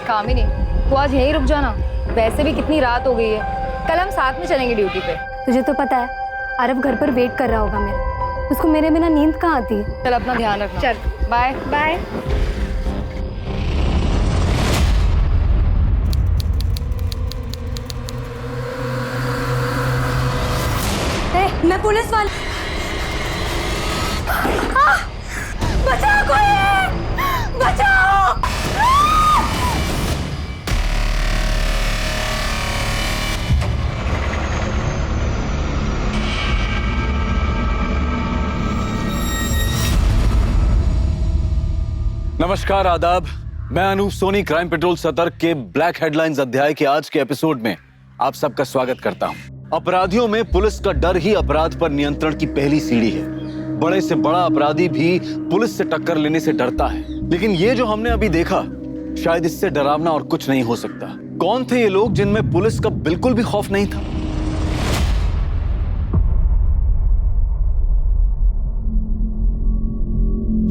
कामिनी, तू आज यहीं रुक जाना। वैसे भी कितनी रात हो गई है, कल हम साथ में चलेंगे ड्यूटी पे। तुझे तो पता है आरव घर पर वेट कर रहा होगा मेरा, उसको मेरे बिना नींद कहाँ आती है। चल अपना ध्यान रखना। चल बाय बाय। मैं पुलिस वाली। बचाओ कोई, बचाओ। नमस्कार, आदाब। मैं अनूप सोनी क्राइम पेट्रोल सतर्क के ब्लैक हेडलाइंस अध्याय के आज के एपिसोड में आप सबका स्वागत करता हूं। अपराधियों में पुलिस का डर ही अपराध पर नियंत्रण की पहली सीढ़ी है। बड़े से बड़ा अपराधी भी पुलिस से टक्कर लेने से डरता है, लेकिन ये जो हमने अभी देखा, शायद इससे डरावना और कुछ नहीं हो सकता। कौन थे ये लोग जिनमें पुलिस का बिल्कुल भी खौफ नहीं था?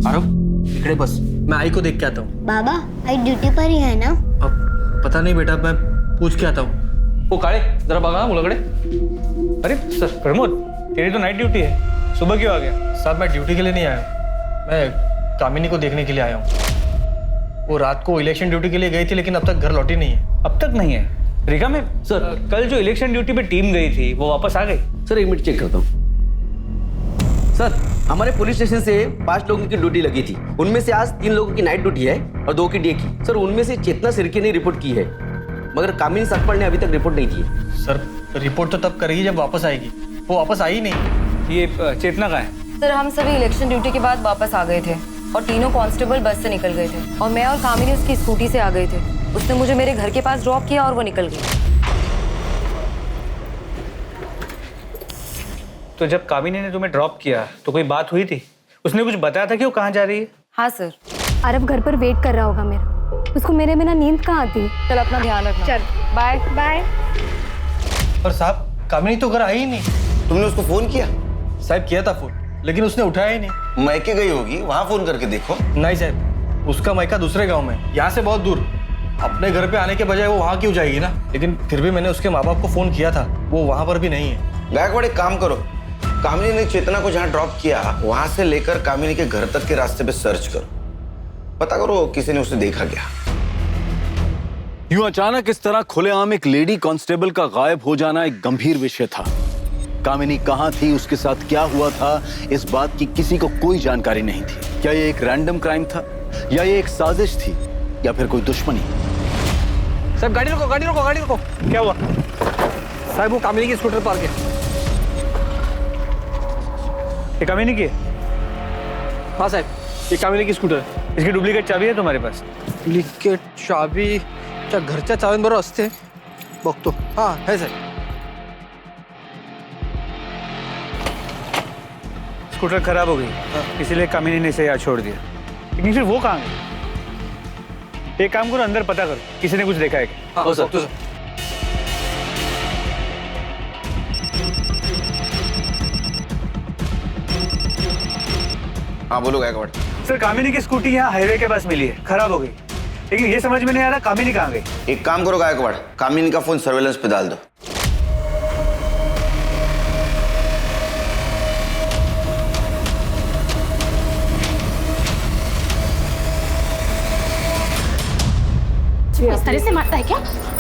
आरव, इकड़े बस, मैं आई को देख के आता हूँ। बाबा, आई ड्यूटी पर ही है ना? अब पता नहीं बेटा, मैं पूछ के आता हूँ। वो काळे जरा बघा मुलाकडे। अरे सर प्रमोद, तेरी तो नाइट ड्यूटी है, सुबह क्यों आ गया? साहब मैं ड्यूटी के लिए नहीं आया हूँ, मैं कामिनी को देखने के लिए आया हूँ। वो रात को इलेक्शन ड्यूटी के लिए गई थी, लेकिन अब तक घर लौटी नहीं है। अब तक नहीं है? रिका में सर, कल जो इलेक्शन ड्यूटी पे टीम गई थी वो वापस आ गई? सर एक मिनट चेक करता हूँ। सर हमारे पुलिस स्टेशन से 5 लोगों की ड्यूटी लगी थी, उनमें से आज 3 लोगों की नाइट ड्यूटी है और 2 की डे की। सर उनमें से चेतना सिरके ने रिपोर्ट की है, मगर कामिनी सकपाल ने अभी तक रिपोर्ट नहीं की है। सर रिपोर्ट तो तब करेगी जब वापस आएगी, वो वापस आई नहीं। ये चेतना कहाँ है? सर हम सभी इलेक्शन ड्यूटी के बाद वापस आ गए थे और तीनों कांस्टेबल बस से निकल गए थे और मैं और कामिनी उसकी स्कूटी से आ गए थे। उसने मुझे मेरे घर के पास ड्रॉप किया और वो निकल गई। तो जब कामिनी ने तुम्हें ड्रॉप किया तो कोई बात हुई थी? उसने कुछ बताया था कि वो कहाँ जा रही है? हाँ सर। आरव घर पर वेट कर रहा होगा मेरा, उसको मेरे बिना नींद कहाँ आती है। चल अपना ध्यान रखना। चल बाय बाय। पर साहब कामिनी तो घर आई ही नहीं। तुमने उसको फोन किया? साहब किया था फोन, लेकिन उसने उठाया ही नहीं। मैके गई होगी, वहां फोन करके देखो। नहीं साहब, उसका मायका दूसरे गांव में, यहाँ से बहुत दूर। अपने घर पे आने के बजाय वो वहाँ क्यों जाएगी ना? लेकिन फिर भी मैंने उसके माँ बाप को फोन किया था, वो वहाँ पर भी नहीं है। गायकवाड़ एक काम करो, कामिनी ने चेतना को जहाँ ड्रॉप किया वहां से लेकर कामिनी के घर तक के रास्ते पे सर्च करो, पता करो किसी ने उसे देखा क्या। यूं अचानक इस तरह खुलेआम एक लेडी कांस्टेबल का गायब हो जाना एक गंभीर विषय था। कामिनी कहां थी, उसके साथ क्या हुआ था, इस बात की किसी को कोई जानकारी नहीं थी। क्या ये एक रैंडम क्राइम था या ये एक साजिश थी या फिर कोई दुश्मनी? साहब गाड़ी रोको, गाड़ी रोको, गाड़ी रोको। क्या हुआ? साहब वो कामिनी की स्कूटर पार्क है। ये कामिनी की है? हाँ साहब, ये कामिनी की स्कूटर है। इसकी डुप्लीकेट चाबी है तुम्हारे पास? डुप्लीकेट चाबी क्या घरच्या चावींबरोबर असते? बघतो। हाँ है सर। स्कूटर खराब हो गई, इसीलिए कामिनी ने इसे यहाँ छोड़ दिया। लेकिन फिर वो कहाँ गई? एक काम करो, अंदर पता करो किसी ने कुछ देखा है क्या? हाँ सर। हाँ बोलो गायकवाड़। सर कामिनी की स्कूटी यहाँ हाईवे के पास मिली है, खराब हो गई, लेकिन ये समझ में नहीं आ रहा कामिनी कहाँ गई। एक काम करो गायकवाड़, कामिनी का फोन सर्वेलेंस पे डाल दो। इस तरह से मारता है क्या?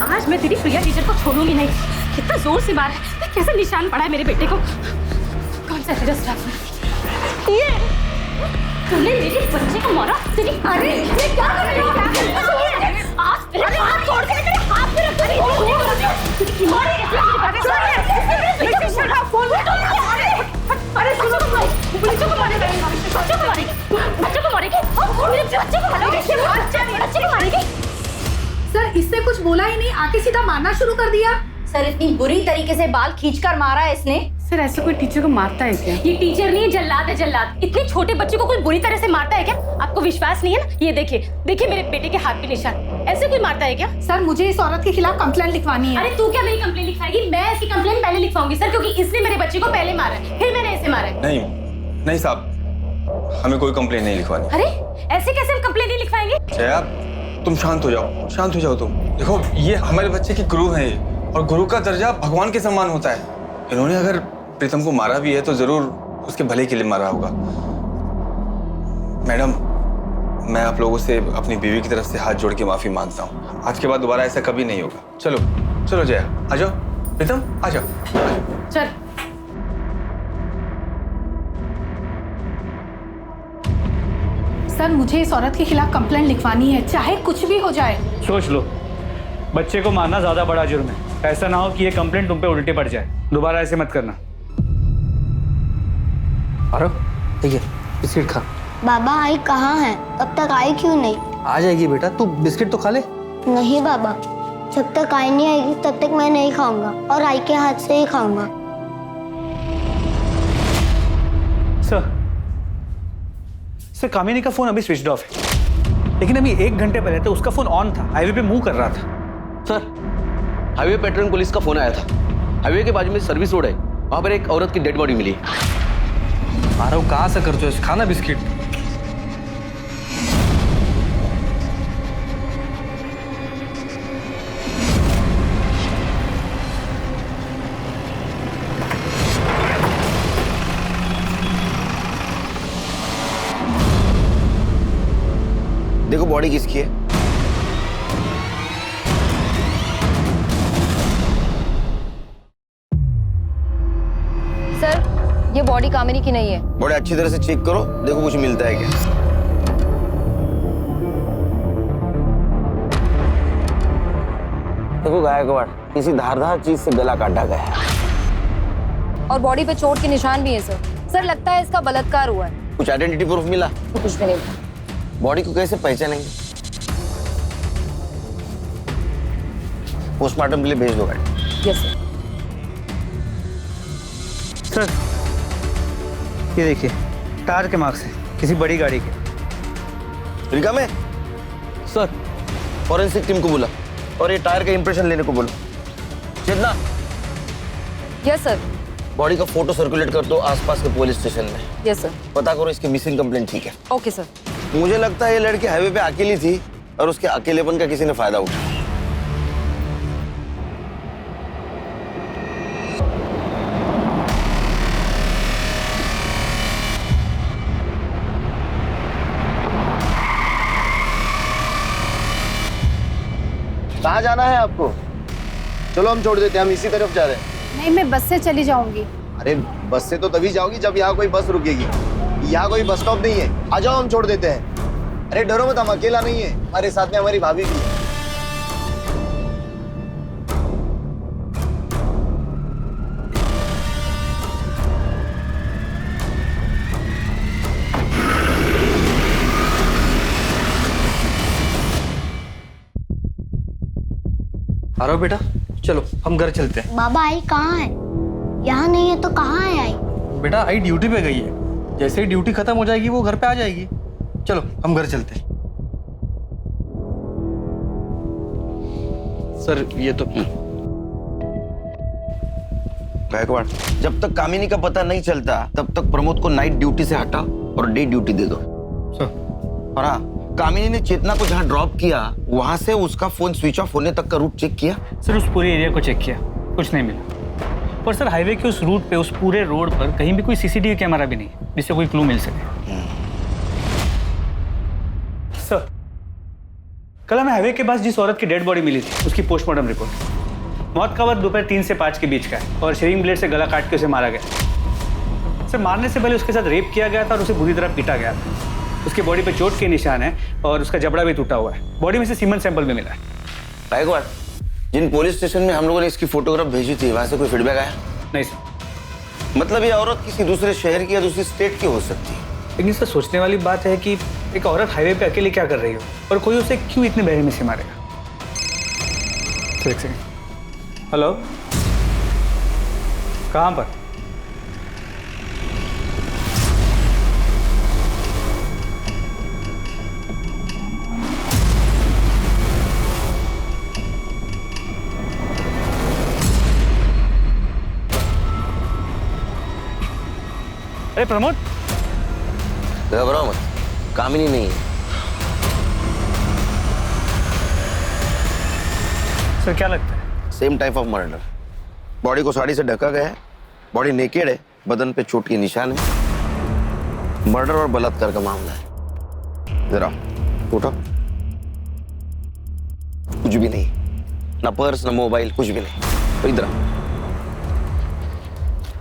आज मैं तेरी प्रिया टीचर को छोड़ूंगी नहीं। कितना जोर से मारा है, कैसे निशान पड़ा है मेरे बेटे को। कौन सा तेरा स्टाफ है? ये तूने मेरे बच्चे को मारा? तेरी अरे ये क्या कर रही है? आज तेरे हाथ तोड़ के मेरे हाथ पे रख रही है। अरे सुनो, बच्चों को मारेगी, बच्चों को मारेगी, बच्चों को मारेगी, मेरे बच्चे को मारेगी, बच्चे को मारेगी। सर इससे कुछ बोला ही नहीं, आके सीधा मारना शुरू कर दिया। सर इतनी बुरी तरीके से बाल खींचकर मारा है इसने। सर ऐसे कोई टीचर को मारता है क्या? ये टीचर नहीं है, जल्लाद है, जल्लाद। इतने छोटे बच्चे को कोई बुरी तरह से मारता है क्या? आपको विश्वास नहीं है ना? ये देखिए, देखिए मेरे बेटे के हाथ पे निशान। ऐसे कोई मारता है क्या? सर मुझे इस औरत के खिलाफ कंप्लेंट लिखवानी है। अरे तू क्या मेरी कंप्लेंट लिखवाएगी? मैं इसकी कंप्लेंट पहले लिखवाऊंगी सर, क्योंकि इसने मेरे बच्चे को पहले मारा है, फिर मैंने इसे मारा है। नहीं साहब, हमें कोई कंप्लेंट नहीं लिखवानी। अरे ऐसे कैसे हम कंप्लेंट नहीं लिखवाएंगे? जया, तुम शांत हो जाओ तुम। देखो ये हमारे बच्चे की गुरु है ये, और गुरु का दर्जा भगवान के समान होता है। इन्होंने अगर प्रीतम को मारा भी है तो जरूर उसके भले के लिए मारा होगा। मैडम, मैं आप लोगों से अपनी बीवी की तरफ से हाथ जोड़ के माफी मांगता हूँ। आज के बाद दोबारा ऐसा कभी नहीं होगा। चलो चलो जया, आ जाओ। प्रीतम आ जाओ। चल। सर मुझे इस औरत के खिलाफ कंप्लेंट लिखवानी है, चाहे कुछ भी हो जाए। सोच लो, बच्चे को मारना ज्यादा बड़ा जुर्म है। ऐसा ना हो कि ये कंप्लेंट तुम पे उल्टे पड़ जाए। दोबारा ऐसे मत करना। अरे ठीक है, बिस्किट खा। बाबा आई कहाँ है? अब तक आई क्यों नहीं? आ जाएगी बेटा, तू बिस्किट तो खा ले। नहीं बाबा, जब तक आई नहीं आएगी तब तक मैं नहीं खाऊंगा, और आई के हाथ से ही खाऊंगा। सर कामिनी का फोन अभी स्विच ऑफ है, लेकिन अभी 1 घंटे पहले तो उसका फोन ऑन था, हाईवे पे मूव कर रहा था। सर हाईवे पेट्रोलिंग पुलिस का फोन आया था। हाईवे के बाजू में सर्विस रोड है, वहां पर एक औरत की डेड बॉडी मिली। आरव कहाँ से करते हो? खाना बिस्किट। देखो बॉडी किसकी है? सर ये बॉडी कामिनी की नहीं है। बॉडी अच्छी तरह से चेक करो, देखो कुछ मिलता है क्या। देखो गायकवाड़, किसी धारदार चीज से गला काटा गया है। और बॉडी पे चोट के निशान भी हैं सर। सर लगता है इसका बलात्कार हुआ है। कुछ आइडेंटिटी प्रूफ मिला? कुछ भी नहीं। बॉडी को कैसे पहचानेंगे? पोस्टमार्टम के लिए भेज दो गाड़ी। Yes sir. सर ये देखिए, टायर के मार्क्स हैं, किसी बड़ी गाड़ी के। रिका में सर फॉरेंसिक टीम को बोला और ये टायर का इंप्रेशन लेने को बोलो। चेतना, यस सर। बॉडी का फोटो सर्कुलेट कर दो आसपास के पुलिस स्टेशन में। Yes sir. पता करो इसकी मिसिंग कंप्लेंट। ठीक है? Okay sir. मुझे लगता है ये लड़की हाईवे पे अकेली थी और उसके अकेलेपन का किसी ने फायदा उठाया। कहाँ जाना है आपको? चलो हम छोड़ देते हैं, हम इसी तरफ जा रहे हैं। नहीं, मैं बस से चली जाऊंगी। अरे बस से तो तभी जाओगी जब यहाँ कोई बस रुकेगी। यहाँ कोई बस स्टॉप नहीं है, आ जाओ हम छोड़ देते हैं। अरे डरो मत, हम अकेला नहीं है, हमारे साथ में हमारी भाभी भी है। आरव बेटा चलो हम घर चलते हैं। बाबा आई कहाँ है? यहाँ नहीं है तो कहाँ है आई? बेटा आई ड्यूटी पे गई है, जैसे ही ड्यूटी खत्म हो जाएगी वो घर पे आ जाएगी। चलो हम घर चलते हैं। सर ये तो गायकवाड़, जब तक कामिनी का पता नहीं चलता तब तक प्रमोद को नाइट ड्यूटी से हटा और डे ड्यूटी दे दो। और हाँ, कामिनी ने चेतना को जहाँ ड्रॉप किया वहां से उसका फोन स्विच ऑफ होने तक का रूट चेक किया? सर उस पूरे एरिया को चेक किया, कुछ नहीं मिला। और सर हाईवे के उस रूट पे, उस पूरे रोड पर कहीं भी कोई सीसीटीवी कैमरा भी नहीं जिससे कोई क्लू मिल सके। सर कल हमें हाईवे के पास जिस औरत की डेड बॉडी मिली थी उसकी पोस्टमार्टम रिपोर्ट। मौत का वक्त दोपहर 3 से 5 के बीच का है और शेविंग ब्लेड से गला काट के उसे मारा गया। सर मारने से पहले उसके साथ रेप किया गया था और उसे बुरी तरह पीटा गया था। उसके बॉडी पे चोट के निशान है और उसका जबड़ा भी टूटा हुआ है। बॉडी में से सीमेंट सैंपल भी मिला है। गायकवाड़, जिन पुलिस स्टेशन में हम लोगों ने इसकी फोटोग्राफ भेजी थी वहां से कोई फीडबैक आया? नहीं सर। मतलब ये औरत किसी दूसरे शहर की या दूसरी स्टेट की हो सकती है। लेकिन सर सोचने वाली बात है कि एक औरत हाईवे पे अकेले क्या कर रही हो और कोई उसे क्यों इतने बेरहमी से मारेगा। एक सेकंड। हेलो, कहाँ पर? अरे प्रमोद, घबराओ मत, कामिनी नहीं है। सर क्या लगता है? Same type of murder. Body को साड़ी से ढका गया है, बॉडी नेकेड है, बदन पे चोट के निशान है। मर्डर और बलात्कार का मामला है। जरा उठो। कुछ भी नहीं, ना पर्स ना मोबाइल, कुछ भी नहीं। तो इधर आओ।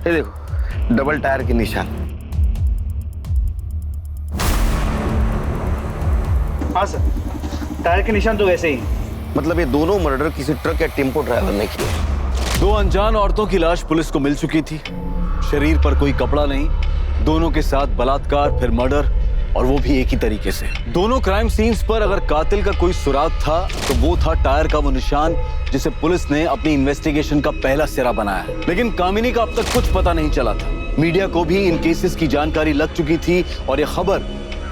ये देखो डबल टायर के निशान। हाँ सर, टायर के निशान तो वैसे ही। मतलब ये दोनों मर्डर किसी ट्रक या टेम्पो ड्राइवर ने किए। 2 अनजान औरतों की लाश पुलिस को मिल चुकी थी। शरीर पर कोई कपड़ा नहीं, दोनों के साथ बलात्कार फिर मर्डर, और वो भी एक ही तरीके से। दोनों क्राइम सीन्स पर अगर कातिल का कोई सुराग था तो वो था टायर का वो निशान जिसे पुलिस ने अपनी इन्वेस्टिगेशन का पहला सिरा बनाया। लेकिन कामिनी का अब तक कुछ पता नहीं चला था। मीडिया को भी इन केसेस की जानकारी लग चुकी थी और ये खबर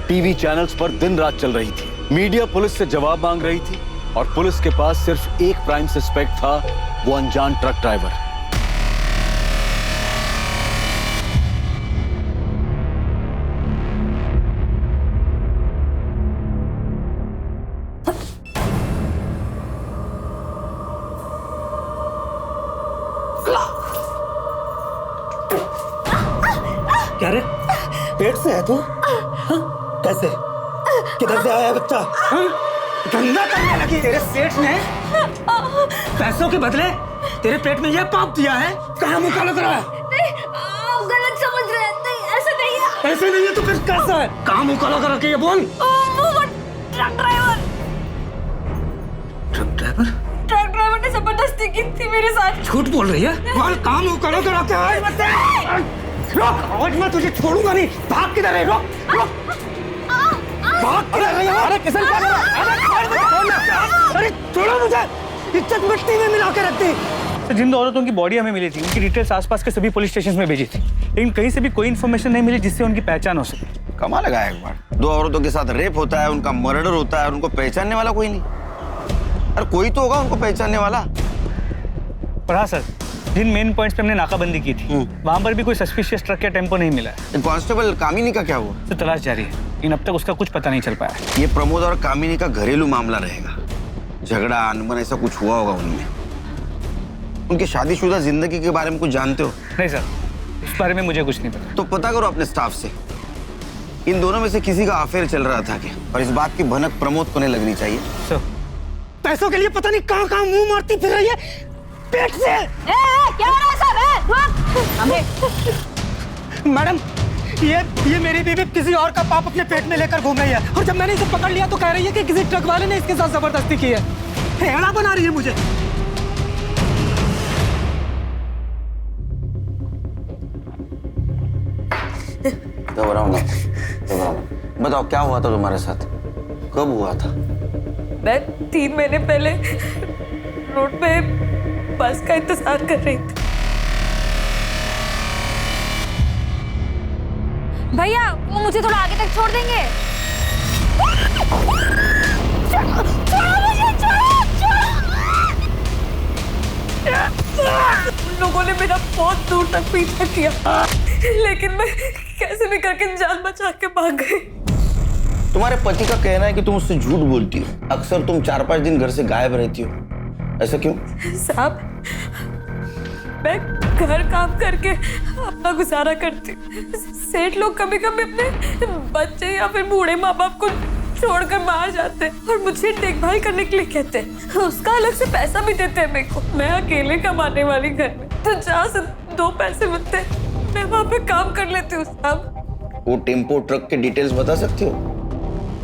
टीवी चैनल्स पर दिन रात चल रही थी। मीडिया पुलिस से जवाब मांग रही थी और पुलिस के पास सिर्फ एक प्राइम सस्पेक्ट था, वो अनजान ट्रक ड्राइवर। क्या रे, पेट से है तू? हाँ? कैसे, किधर से आया है बच्चा? हाँ? गंदा करने लगी। तेरे सेठ ने पैसों के बदले तेरे पेट में यह पाप दिया है? कहाँ मुंह काला करा है? नहीं, आप गलत समझ रहे हैं। नहीं, ऐसा नहीं है। ऐसे नहीं है तो फिर कैसा है? कहाँ मुंह काला करा के ये बोल। वो truck driver. Truck driver? Truck driver ने जबरदस्ती की थी मेरे साथ। झूठ बोल रही है? बोल, कहाँ मुंह काला करा के आए? रोक, आज मैं तुझे छोड़ूंगा नहीं। भाग किधर है? रोक, रोक। भाग किधर है? अरे किसन क्या कर रहा है? अरे छोड़ो मुझे, इज्जत मिट्टी में मिला के रख दी। तो जिन 2 औरतों की बॉडी हमें मिली थी उनकी डिटेल्स आसपास के सभी पुलिस स्टेशन में भेजी थी, लेकिन कहीं से भी कोई इन्फॉर्मेशन नहीं मिली जिससे उनकी पहचान हो सके। कमाल लगा एक बार। 2 औरतों के साथ रेप होता है, उनका मर्डर होता है, उनको पहचानने वाला कोई नहीं। अरे कोई तो होगा उनको पहचानने वाला। पर हाँ सर, जिन मेन पॉइंट्स पे हमने नाकाबंदी की थी वहां पर भी कोई सस्पिशियस ट्रक या टेम्पो नहीं मिला है। कांस्टेबल कामिनी का क्या हुआ? तो तलाश जारी है, लेकिन अब तक उसका कुछ पता नहीं चल पाया। ये प्रमोद और कामिनी का घरेलू मामला रहेगा। झगड़ा अनबन ऐसा कुछ हुआ होगा उनमें। उनकी शादीशुदा जिंदगी के बारे में कुछ जानते हो? नहीं सर, इस बारे में मुझे कुछ नहीं पता। तो पता करो अपने स्टाफ से, इन दोनों में से किसी का अफेयर चल रहा था क्या? और इस बात की भनक प्रमोद को नहीं लगनी चाहिए। सर, पैसों के लिए पता नहीं कहाँ कहाँ मुंह मारती फिर रही है पेट से। क्या हो रहा है सब? मैडम, ये मेरी बीवी किसी और का पाप अपने पेट में लेकर घूम रही है, और जब मैंने इसे पकड़ लिया तो कह रही है कि किसी ट्रक वाले ने इसके साथ जबरदस्ती की है। हेड़ा बना रही है मुझे। घबराओ ना, घबराओ ना। बताओ क्या हुआ था तुम्हारे साथ, कब हुआ था? मैं 3 महीने पहले रोड पे बस का इंतजार कर रही थी। भैया वो मुझे थोड़ा आगे तक छोड़ देंगे? उन लोगों ने मेरा बहुत दूर तक पीछा किया, लेकिन मैं कैसे भी करके जान बचा के भाग गई। तुम्हारे पति का कहना है कि तुम उससे झूठ बोलती हो। अक्सर तुम 4-5 दिन घर से गायब रहती हो, ऐसा क्यों? साहब, मैं घर काम करके अपना गुजारा करती हूँ। सेठ लोग कभी कभी अपने बच्चे या फिर बूढ़े माँ बाप को छोड़कर बाहर जाते हैं और मुझे देखभाल करने के लिए कहते हैं। उसका अलग से पैसा भी देते हैं मेरे को। मैं अकेले कमाने वाली घर में, तो जहाँ से 2 पैसे मिलते हैं मैं वहाँ पे काम कर लेती हूँ। साहब, वो टेम्पो ट्रक के डिटेल्स बता सकते हो?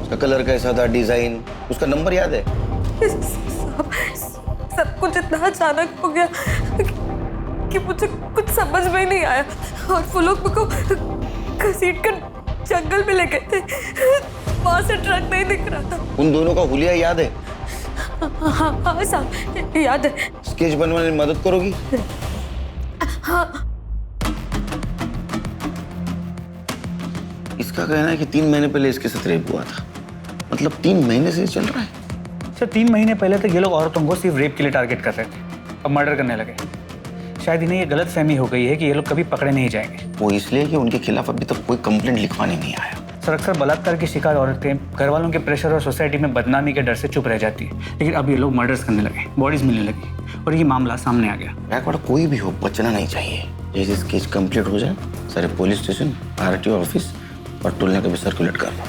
उसका कलर कैसा था, डिजाइन, उसका नंबर याद है? सब कुछ इतना अचानक हो गया कि मुझे कुछ समझ में ही नहीं आया, और वो लोग मुझको घसीट कर जंगल में ले गए थे। वहां से ट्रक नहीं दिख रहा था। उन दोनों का हुलिया याद है? हाँ साहब, याद है। स्केच बनवाने में मदद करोगी? हाँ। इसका कहना है कि 3 महीने पहले इसके साथ रेप हुआ था। मतलब 3 महीने से चल रहा है। सर 3 महीने पहले तक ये लोग औरतों को सिर्फ रेप के लिए टारगेट कर रहे थे, अब मर्डर करने लगे। शायद इन्हें ये गलत फहमी हो गई है कि ये लोग कभी पकड़े नहीं जाएंगे। वो इसलिए कि उनके खिलाफ अभी तक कोई कंप्लेंट लिखवाने नहीं आया। अक्सर बलात्कार की शिकार औरतें घर वालों के प्रेशर और सोसाइटी में बदनामी के डर से चुप रह जाती है, लेकिन अब ये लोग मर्डर्स करने लगे, बॉडीज मिलने लगी और ये मामला सामने आ गया। गायकवाड़ कोई भी हो बचना नहीं चाहिए। जैसे केस कंप्लीट हो जाए सारे पुलिस स्टेशन, आरटीओ ऑफिस और टोलना का भी सर्कुलेट कर दो।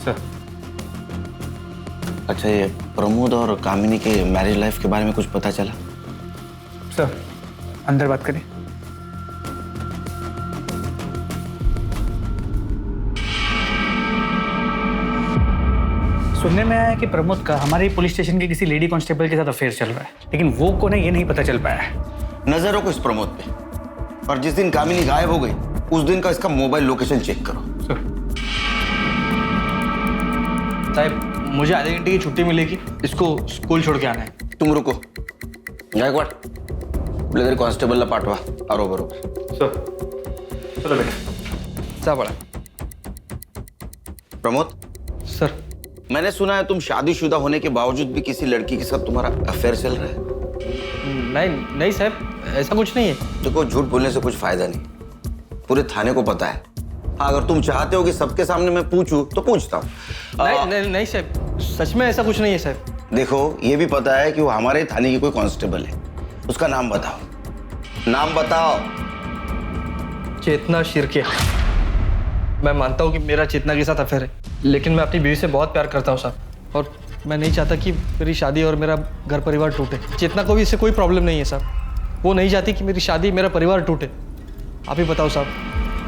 सर अच्छा, ये प्रमोद और कामिनी के मैरिज लाइफ के बारे में कुछ पता चला? सर अंदर बात करें। सुनने में आया है कि प्रमोद का हमारे पुलिस स्टेशन के किसी लेडी कांस्टेबल के साथ अफेयर चल रहा है, लेकिन वो कौन है ये नहीं पता चल पाया है। नजर रखो इस प्रमोद पे, और जिस दिन कामिनी गायब हो गई उस दिन का इसका मोबाइल लोकेशन चेक करो। साहब मुझे आधे घंटे की छुट्टी मिलेगी, इसको स्कूल छोड़ के आना है। तुम रुको गायकवाड़, ब्लेजर कांस्टेबल ला पाठवा और बरोबर। सर चलो बेटा। सा बड़ा प्रमोद सर, मैंने सुना है तुम शादीशुदा होने के बावजूद भी किसी लड़की के साथ तुम्हारा अफेयर चल रहा है। नहीं नहीं साहब, ऐसा कुछ नहीं है। देखो झूठ बोलने से कुछ फायदा नहीं, पूरे थाने को पता है। हाँ, अगर तुम चाहते हो कि सबके सामने मैं पूछूं तो पूछता हूँ। नहीं साहब, सच में ऐसा कुछ नहीं है साहब। देखो ये भी पता है कि वो हमारे थाने की कोई कांस्टेबल है, उसका नाम बताओ, नाम बताओ। चेतना शिर्के। मैं मानता हूँ कि मेरा चेतना के साथ अफेयर है, लेकिन मैं अपनी बीवी से बहुत प्यार करता हूँ साहब, और मैं नहीं चाहता कि मेरी शादी और मेरा घर परिवार टूटे। चेतना को भी इससे कोई प्रॉब्लम नहीं है साहब, वो नहीं चाहती कि मेरी शादी मेरा परिवार टूटे। आप ही बताओ साहब,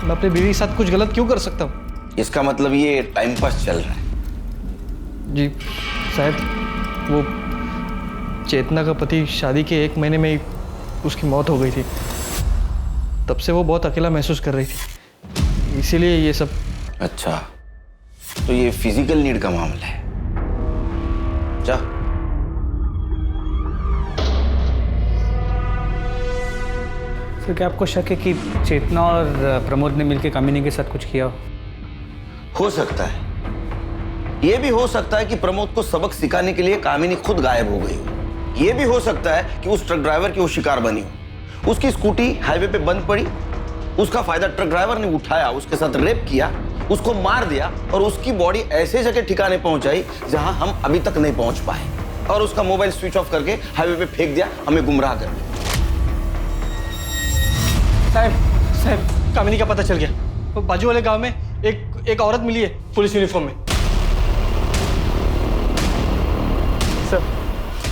मैं अपनी बीवी के साथ कुछ गलत क्यों कर सकता हूँ? इसका मतलब ये टाइम पास चल रहा है। जी साहब, वो चेतना का पति शादी के 1 महीने में ही उसकी मौत हो गई थी। तब से वो बहुत अकेला महसूस कर रही थी, इसीलिए ये सब। अच्छा, तो ये फिजिकल नीड का मामला है। जा। सर क्या आपको शक है कि चेतना और प्रमोद ने मिलकर कामिनी के साथ कुछ किया हो सकता है, ये भी हो सकता है कि प्रमोद को सबक सिखाने के लिए कामिनी खुद गायब हो गई हो। ये भी हो सकता है कि उस ट्रक ड्राइवर की वो शिकार बनी हो। उसकी स्कूटी हाईवे पे बंद पड़ी, उसका फायदा ट्रक ड्राइवर ने उठाया, उसके साथ रेप किया, उसको मार दिया और उसकी बॉडी ऐसे जगह ठिकाने पहुंचाई जहां हम अभी तक नहीं पहुंच पाए, और उसका मोबाइल स्विच ऑफ करके हाईवे पे फेंक दिया, हमें गुमराह कर दिया। साहब कामिनी का पता चल गया। तो बाजू वाले गांव में एक औरत मिली है पुलिस यूनिफॉर्म में। सर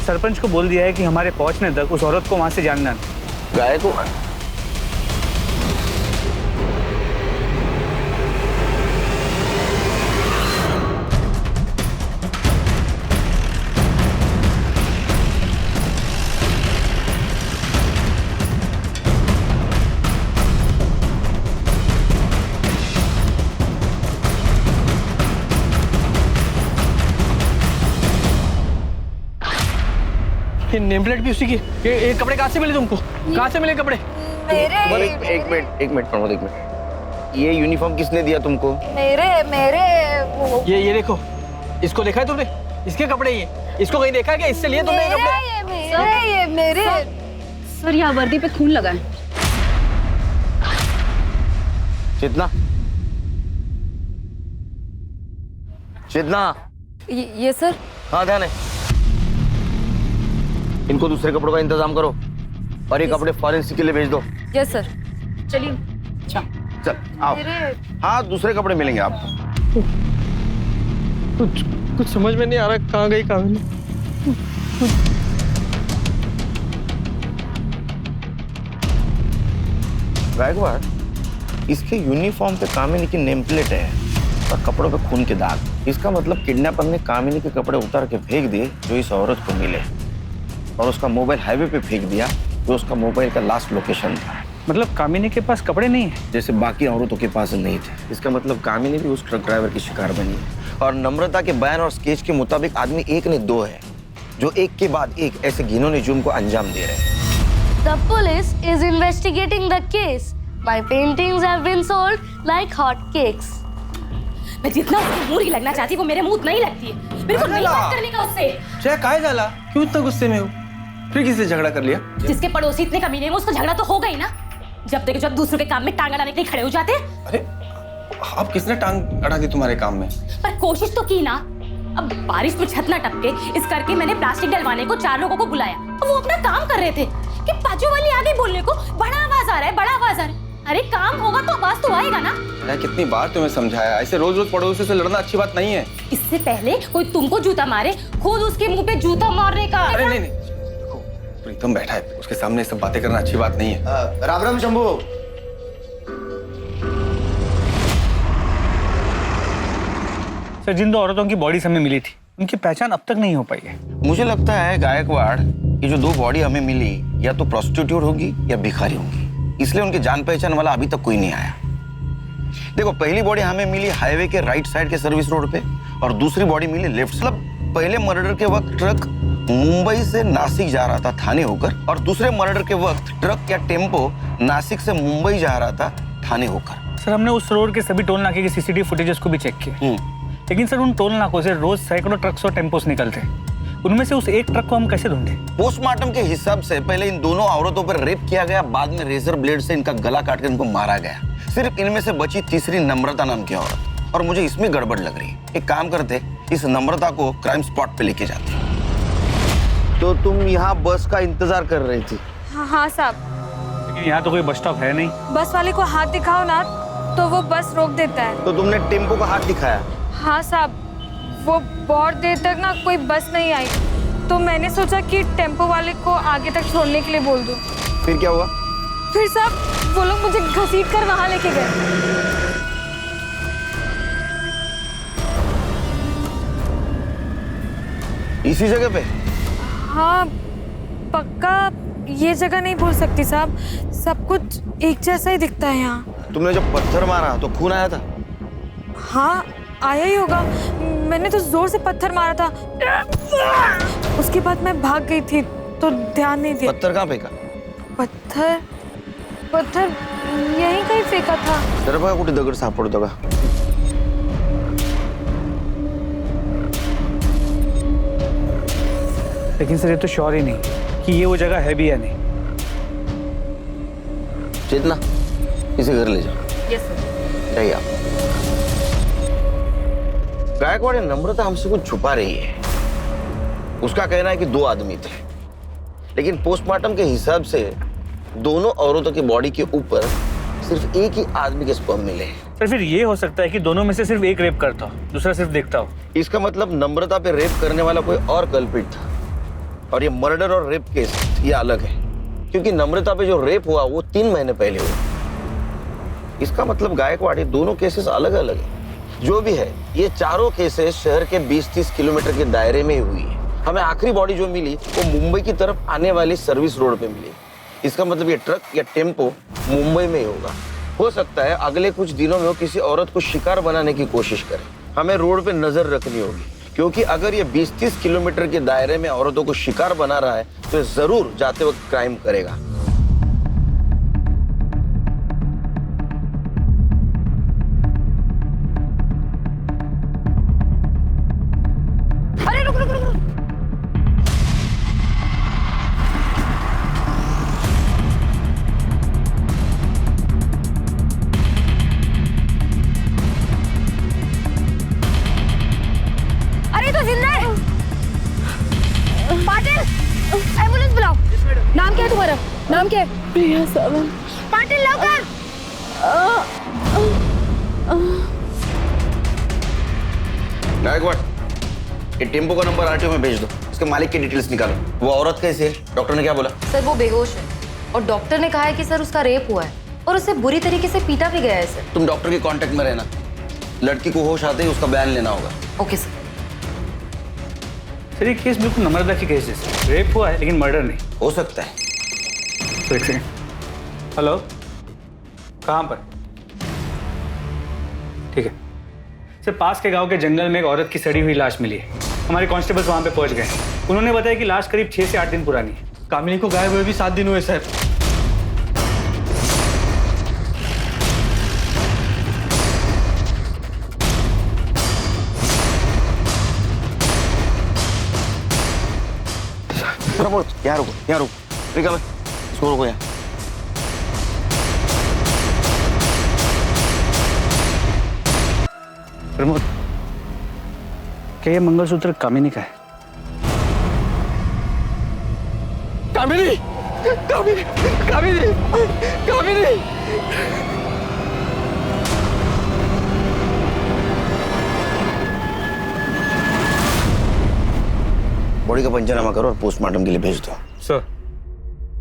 सरपंच को बोल दिया है कि हमारे पहुंचने तक उस औरत को वहां से जानना। गायकवाड़, ये नेम प्लेट भी उसी की। ये कपड़े कहाँ से मिले तुमको? कहाँ से मिले कपड़े? एक मिनट प्रमोद, एक मिनट। ये यूनिफॉर्म किसने दिया तुमको? मेरे ये देखो, इसको देखा है तुमने? इसके कपड़े ये, इसको कहीं देखा है क्या? इससे लिए तुमने कपड़े? ये मेरे। सर यहाँ वर्दी पे खून लगा है। चेतना, चेतना। ये सर। हाँ ध्यान है। इनको दूसरे कपड़ों का इंतजाम करो और ये कपड़े फॉरेंसिक के लिए भेज दो। Yes sir. चलिए। अच्छा चल आओ। हाँ दूसरे कपड़े मिलेंगे आपको। कुछ समझ में नहीं आ रहा, कहाँ गई कामिनी? गायकवाड़, इसके यूनिफॉर्म पे कामिनी की नेम प्लेट है और कपड़ों पे खून के दाग। इसका मतलब किडनैपर ने कामिनी के कपड़े उतार के फेंक दिए जो इस औरत को मिले, और उसका मोबाइल हाईवे पे फेंक दिया जो उसका मोबाइल का लास्ट लोकेशन था। मतलब कामिनी के पास कपड़े नहीं है जैसे बाकी औरतों के पास नहीं थे। इसका मतलब कामिनी भी उस ट्रक ड्राइवर की शिकार बनी है। और नम्रता के बयान और स्केच के मुताबिक आदमी एक ने दो है जो एक के बाद एक ऐसे घिनौने जुर्म को अंजाम दे रहे हैं। The police is investigating the case. My paintings have been sold like hot cakes. मैं जितना उसके मुंह ही लगना चाहती वो मेरे मुंह नहीं लगती है। मेरे को नहीं बात करने का उससे। चाहे काहे जाला? क्यों इतना गुस्से में हो? फिर किससे झगड़ा कर लिया? जिसके पड़ोसी इतने कमीने हैं उसका झगड़ा तो होगा ही ना। जब दूसरों के काम में टांग अड़ाने के लिए खड़े हो जाते हैं। अरे अब किसने टांग अड़ा दी तुम्हारे काम में? पर कोशिश तो की ना। अब बारिश में छत ना टपके इस करके मैंने प्लास्टिक डलवाने को 4 लोगों को बुलाया। अब वो अपना काम कर रहे थे कि बाजू वाली आ गई बोलने को, बड़ा आवाज आ रहा है, बड़ा आवाज आ रहा है। अरे काम होगा तो आवाज तो आएगा ना। यार कितनी बार तुम्हें समझाया, ऐसे रोज रोज पड़ोसी से लड़ना अच्छी बात नहीं है। इससे पहले कोई तुमको जूता मारे, खुद उसके मुंह पे जूता मारने का। अरे नहीं नहीं, देखो प्रीतम बैठा है, उसके सामने सब बातें करना अच्छी बात नहीं है। राम राम शंभू। सर, जिन 2 औरतों की बॉडीज हमें मिली थी उनकी पहचान अब तक नहीं हो पाई है। मुझे लगता है गायकवाड़, ये जो 2 बॉडी हमें मिली या तो प्रोस्टिट्यूट होगी या भिखारी होंगी, इसलिए उनकी जान पहचान वाला अभी तक कोई नहीं आया। देखो, पहली बॉडी हमें मिली हाईवे के राइट साइड के सर्विस रोड पे और दूसरी बॉडी मिली लेफ्ट। मतलब पहले मर्डर के वक्त ट्रक मुंबई से नासिक जा रहा था थाने होकर, और दूसरे मर्डर के वक्त ट्रक या टेम्पो नासिक से मुंबई जा रहा था थाने होकर। सर, हमने उस रोड के सभी टोल नाके की सीसीटीवी फुटेजेस को भी चेक किया, लेकिन सर उन टोल नाकों से रोज सैकड़ों ट्रक्स और टेम्पोस निकलते। उनमें से उस एक ट्रक को हम कैसे ढूंढे? पोस्टमार्टम के हिसाब से पहले इन दोनों औरतों पर रेप किया गया, बाद में रेजर ब्लेड से इनका गला काट कर इनको मारा गया। सिर्फ इनमें से बची तीसरी नम्रता नाम की औरत, और मुझे इसमें गड़बड़ लग रही है। एक काम करते, इस नम्रता को क्राइम स्पॉट पे लेके जाते। तो तुम यहाँ बस का इंतजार कर रही थी? हाँ साहब। लेकिन यहाँ तो कोई बस स्टॉप है नहीं। बस वाले को हाथ दिखाओ ना तो वो बस रोक देता है। तो तुमने टेम्पो का हाथ दिखाया? हाँ साहब, वो बहुत देर तक ना कोई बस नहीं आई, तो मैंने सोचा कि टेम्पो वाले को आगे तक छोड़ने के लिए बोल दूं। फिर क्या हुआ? फिर साहब वो लोग मुझे घसीट कर वहां लेके गए। इसी जगह पे? हाँ पक्का ये जगह नहीं भूल सकती साहब, सब कुछ एक जैसा ही दिखता है यहाँ। तुमने जब पत्थर मारा तो खून आया था? हाँ आया ही होगा, मैंने तो जोर से पत्थर मारा था। उसके बाद मैं भाग गई थी तो ध्यान नहीं दिया। पत्थर कहाँ फेंका? पत्थर यहीं कहीं फेंका था। जरा बघा कुठे दगड सापडतो का? लेकिन सर ये तो श्योर ही नहीं कि ये वो जगह है भी या नहीं। चेतना, इसे घर ले जाओ। Yes sir. जाइए आप। गायकवाड़, नम्रता हमसे कुछ छुपा रही है। उसका कहना है कि 2 आदमी थे, लेकिन पोस्टमार्टम के हिसाब से दोनों औरतों की बॉडी के ऊपर सिर्फ एक ही आदमी के स्पर्म मिले हैं। सर फिर ये हो सकता है कि दोनों में से सिर्फ एक रेप करता हो, दूसरा सिर्फ देखता हो। इसका मतलब नम्रता पे रेप करने वाला कोई और कल्प्रिट था, और ये मर्डर और रेप केस ये अलग है, क्योंकि नम्रता पे जो रेप हुआ वो 3 महीने पहले हुआ। इसका मतलब गायकवाड़, ये दोनों केसेस अलग अलग है। जो भी है, ये चारों केसेस शहर के 20-30 किलोमीटर के दायरे में ही हुई है। हमें आखिरी बॉडी जो मिली वो मुंबई की तरफ आने वाली सर्विस रोड पे मिली। इसका मतलब ये ट्रक या टेम्पो मुंबई में ही होगा। हो सकता है अगले कुछ दिनों में वो किसी औरत को शिकार बनाने की कोशिश करे। हमें रोड पे नजर रखनी होगी, क्योंकि अगर ये 20-30 किलोमीटर के दायरे में औरतों को शिकार बना रहा है तो ये जरूर जाते वक्त क्राइम करेगा। अरे रुक रुक रुक। अरे तो जिंदा है। पाटिल, एम्बुलेंस बुलाओ। नाम क्या है तुम्हारा? नाम क्या है? प्रिया सावंत। पाटिल लवकर। गायकवाड़, ये टेम्पो का नंबर आरटीओ में भेज दो, इसके मालिक की डिटेल्स निकालो। वो औरत कैसी है? डॉक्टर ने क्या बोला? सर वो बेहोश है और डॉक्टर ने कहा है कि सर उसका रेप हुआ है और उसे बुरी तरीके से पीटा भी गया है सर। तुम डॉक्टर के कांटेक्ट में रहना, लड़की को होश आते ही उसका बयान लेना होगा। Okay sir. सर ये केस बिल्कुल नम्रता की केस जैसे, रेप हुआ है लेकिन मर्डर नहीं। हो सकता है। तो एक सेकंड। हेलो, कहाँ पर? ठीक है सर, पास के गांव के जंगल में एक औरत की सड़ी हुई लाश मिली है। हमारे कांस्टेबल्स वहां पे पहुंच गए। उन्होंने बताया कि लाश करीब 6 से 8 दिन पुरानी है। कामिनी को गायब हुए भी 7 दिन हुए सर। यहाँ रुको, यहाँ रुको। निकालो, इसको रुको यहाँ। प्रमोद, क्या ये मंगलसूत्र कामिनी का है? कामिनी, कामिनी, कामिनी, कामिनी। बॉडी का पंचनामा करो और पोस्टमार्टम के लिए भेज दो। सर।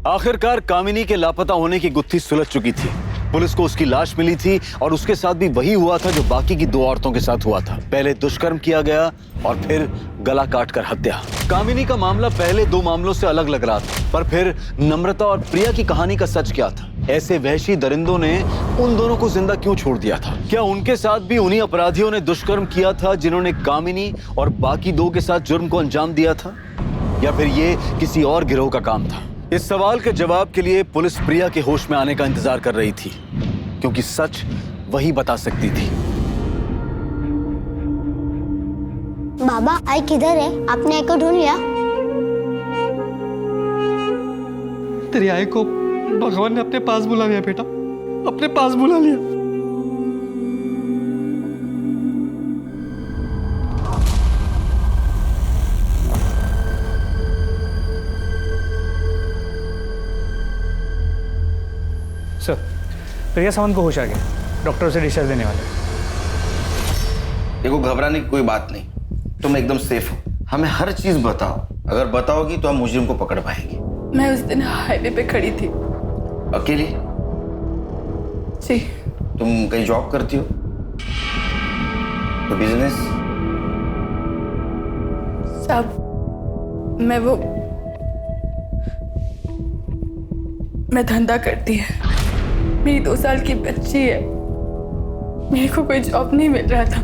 आखिरकार कामिनी के लापता होने की गुत्थी सुलझ चुकी थी। पुलिस को उसकी लाश मिली थी और उसके साथ भी वही हुआ था जो बाकी की 2 औरतों के साथ हुआ था। पहले दुष्कर्म किया गया और फिर गला काटकर हत्या। कामिनी का मामला पहले 2 मामलों से अलग लग रहा था, पर फिर नम्रता और प्रिया की कहानी का सच क्या था? ऐसे वहशी दरिंदों ने उन दोनों को जिंदा क्यों छोड़ दिया था? क्या उनके साथ भी उन्हीं अपराधियों ने दुष्कर्म किया था जिन्होंने कामिनी और बाकी 2 के साथ जुर्म को अंजाम दिया था, या फिर ये किसी और गिरोह का काम था? इस सवाल के जवाब के लिए पुलिस प्रिया के होश में आने का इंतजार कर रही थी, क्योंकि सच वही बता सकती थी। बाबा, आई किधर है? आपने आई को ढूंढ लिया? तेरी आई को भगवान ने अपने पास बुला लिया बेटा, अपने पास बुला लिया। सर, प्रिया सावंत को होश आ गया। डॉक्टर उसे डिस्चार्ज देने वाले। देखो, घबराने की कोई बात नहीं, तुम एकदम सेफ हो। हमें हर चीज बताओ, अगर बताओगी तो हम मुजरिम को पकड़ पाएंगे। मैं उस दिन हाईवे पे खड़ी थी। अकेली? जी। तुम कहीं जॉब करती हो? तो बिजनेस? साहब, मैं धंधा करती है। मेरी 2 साल की बच्ची है। मेरे को कोई जॉब नहीं मिल रहा था,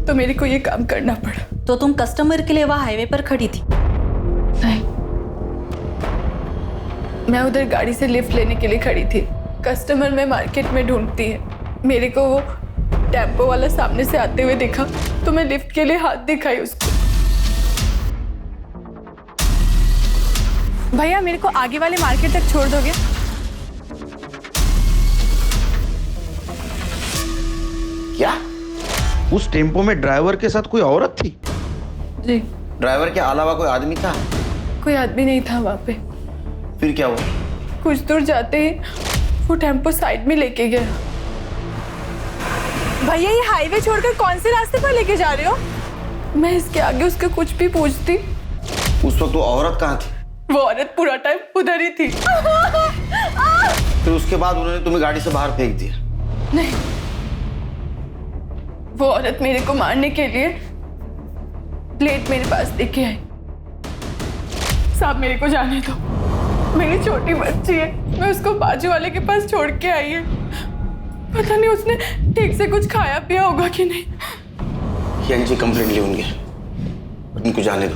तो मेरे को ये काम करना पड़ा। तो तुम कस्टमर के लिए वहाँ हाईवे पर खड़ी थी? नहीं, मैं उधर गाड़ी से लिफ्ट लेने के लिए खड़ी थी। कस्टमर में मार्केट में ढूंढती है। मेरे को वो टेम्पो वाला सामने से आते हुए देखा, तो मैं लिफ्ट के लिए हाथ दिखाई उसको। भैया, मेरे को आगे वाले मार्केट तक छोड़ दोगे? क्या? उस टेम्पो में ड्राइवर के साथ कोई औरत थी? जी। ड्राइवर के अलावा कोई आदमी था? कोई आदमी नहीं था वहाँ पे। फिर क्या हुआ? कुछ दूर जाते ही वो टेम्पो साइड में लेके गया। भैया, ये हाईवे छोड़कर कौन से रास्ते पर लेके जा रहे हो? मैं इसके आगे उसका कुछ भी पूछती। उस वक्त वो औरत कहाँ थी? वो औरत पूरा टाइम उधर ही थी। फिर उसके बाद उन्होंने तुम्हें गाड़ी से बाहर फेंक दिया? नहीं, वो औरत मेरे को मारने के लिए प्लेट मेरे पास लेके आई। साहब, मेरे को जाने दो। मेरी छोटी बच्ची है, मैं उसको बाजू वाले के पास छोड़ के आई है। पता नहीं उसने ठीक से कुछ खाया पिया होगा कि नहीं। जी कंप्लेंट ले होंगे, उनको जाने दो।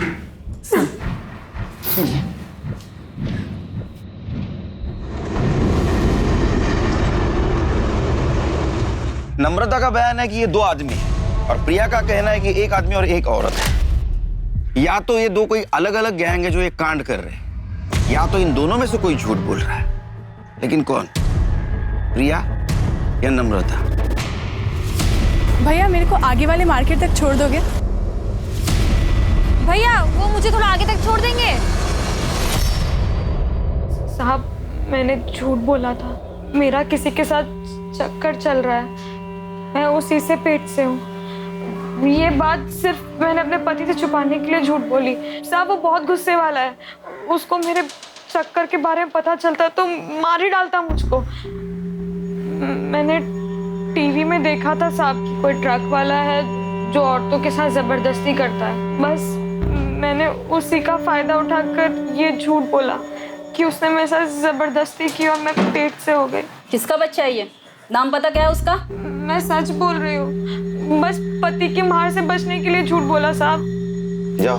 नम्रता का बयान है कि ये 2 आदमी है और प्रिया का कहना है कि 1 आदमी और 1 औरत है। या तो ये 2 कोई अलग अलग गैंग है जो ये कांड कर रहे हैं, या तो इन दोनों में से कोई झूठ बोल रहा है। लेकिन कौन? प्रिया या नम्रता? भैया, मेरे को आगे वाले मार्केट तक छोड़ दोगे? भैया, वो मुझे थोड़ा आगे तक छोड़ देंगे? साहब, मैंने झूठ बोला था। मेरा किसी के साथ चक्कर चल रहा है। मैं उसी से पेट से हूँ। ये बात सिर्फ मैंने अपने पति से छुपाने के लिए झूठ बोली। साहब, वो बहुत गुस्से वाला है। उसको मेरे चक्कर के बारे में पता चलता तो मार ही डालता मुझको। मैंने टीवी में देखा था साहब कि कोई ट्रक वाला है जो औरतों के साथ जबरदस्ती करता है। बस मैंने उसी का फायदा उठाकर ये झूठ बोला कि उसने मेरे साथ जबरदस्ती की और मैं पेट से हो गई। किसका बच्चा है ये? नाम पता क्या है उसका? मैं सच बोल रही हूँ। बस पति की मार से बचने के लिए झूठ बोला साहब। जाओ,